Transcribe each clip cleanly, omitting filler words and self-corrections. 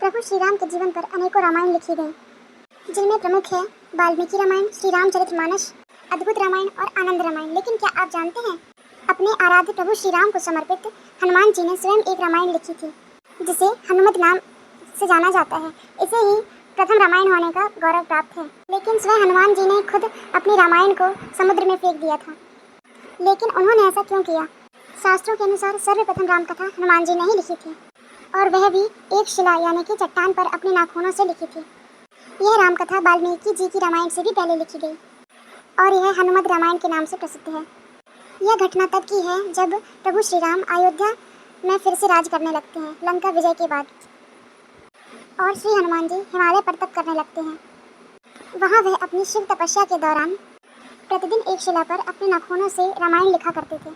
प्रभु श्री राम के जीवन पर अनेकों रामायण लिखे गए, जिनमें प्रमुख है वाल्मीकि रामायण, श्री रामचरितमानस, अद्भुत रामायण और आनंद रामायण। लेकिन क्या आप जानते हैं, अपने आराध्य प्रभु श्री राम को समर्पित हनुमान जी ने स्वयं एक रामायण लिखी थी, जिसे हनुमत नाम से जाना जाता है। इसे ही प्रथम रामायण होने का गौरव प्राप्त है। लेकिन स्वयं हनुमान जी ने खुद अपने रामायण को समुद्र में फेंक दिया था। लेकिन उन्होंने ऐसा क्यों किया? शास्त्रों के अनुसार सर्वप्रथम राम कथा हनुमान जी ने ही लिखी थी, और वह भी एक शिला यानी कि चट्टान पर अपने नाखूनों से लिखी थी। यह राम कथा वाल्मीकि जी की रामायण से भी पहले लिखी गई और यह हनुमत रामायण के नाम से प्रसिद्ध है। यह घटना तब की है जब प्रभु श्री राम अयोध्या में फिर से राज करने लगते हैं लंका विजय के बाद, और श्री हनुमान जी हिमालय पर तप करने लगते हैं। वहाँ वह अपनी शिव तपस्या के दौरान प्रतिदिन एक शिला पर अपने नाखूनों से रामायण लिखा करते थे।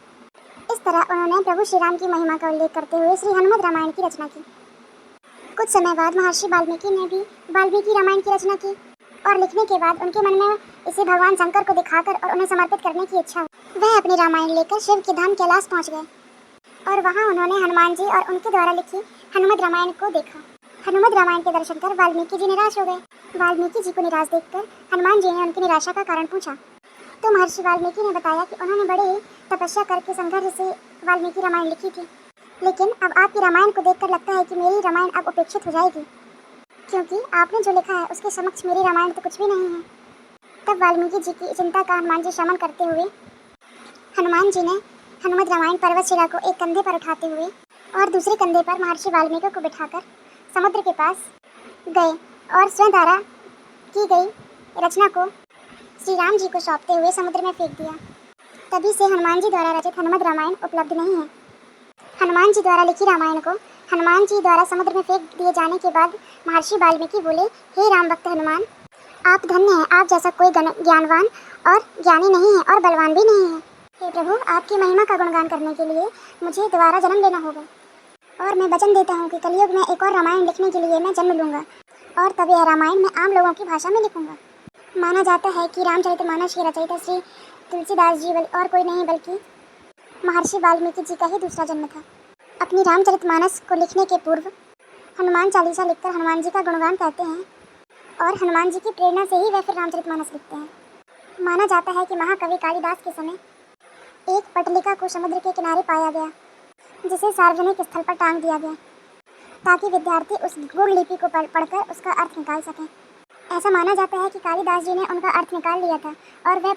इस तरह उन्होंने प्रभु श्री राम की महिमा का उल्लेख करते हुए श्री हनुमत रामायण की रचना की। कुछ समय बाद महर्षि वाल्मीकि ने भी वाल्मीकि रामायण की रचना की, और लिखने के बाद उनके मन में इसे भगवान शंकर को दिखाकर और उन्हें समर्पित करने की इच्छा हुई। वह अपनी रामायण लेकर शिव के धाम कैलाश पहुंच गए, और वहां उन्होंने हनुमान जी और उनके द्वारा लिखी हनुमत रामायण को देखा। हनुमत रामायण के दर्शन कर वाल्मीकि जी निराश हो गए। वाल्मीकि जी को निराश देखकर हनुमान जी ने उनकी निराशा का कारण पूछा, तो महर्षि वाल्मीकि ने बताया कि उन्होंने बड़े तपस्या करके संघर्ष से वाल्मीकि रामायण लिखी थी, लेकिन अब आपकी रामायण को देखकर लगता है कि मेरी रामायण अब उपेक्षित हो जाएगी, क्योंकि आपने जो लिखा है उसके समक्ष मेरी रामायण तो कुछ भी नहीं है। तब वाल्मीकि जी की चिंता का हनुमान जी शमन करते हुए हनुमान जी ने हनुमत रामायण पर्वत शिला को एक कंधे पर उठाते हुए और दूसरे कंधे पर महर्षि वाल्मीकि को बिठाकर समुद्र के पास गए और स्वयं द्वारा की गई रचना को श्री राम जी को सौंपते हुए समुद्र में फेंक दिया। तभी से हनुमान जी द्वारा रचित हनुमत रामायण उपलब्ध नहीं है। हनुमान जी द्वारा लिखी रामायण को हनुमान जी द्वारा समुद्र में फेंक दिए जाने के बाद महर्षि वाल्मीकि बोले, हे राम भक्त हनुमान, आप धन्य हैं, आप जैसा कोई ज्ञानवान और ज्ञानी नहीं है और बलवान भी नहीं है। हे प्रभु, आपकी महिमा का गुणगान करने के लिए मुझे दोबारा जन्म लेना होगा, और मैं वचन देता हूँ कि कलयुग में एक और रामायण लिखने के लिए मैं जन्म लूँगा, और तब यह रामायण मैं आम लोगों की भाषा में लिखूँगा। माना जाता है कि रामचरितमानस की रचयिता श्री तुलसीदास जी और कोई नहीं बल्कि महर्षि वाल्मीकि जी का ही दूसरा जन्म था। अपनी रामचरितमानस को लिखने के पूर्व हनुमान चालीसा लिखकर हनुमान जी का गुणगान कहते हैं, और हनुमान जी की प्रेरणा से ही वह फिर रामचरितमानस लिखते हैं। माना जाता है कि महाकवि कालिदास के समय एक पटलिका को समुद्र के किनारे पाया गया, जिसे सार्वजनिक स्थल पर टांग दिया गया, ताकि विद्यार्थी उस गूढ़ लिपि को पढ़कर उसका अर्थ निकाल सकें। ऐसा माना जाता है कि कालिदास जी ने उनका अर्थ निकाल लिया था, और वह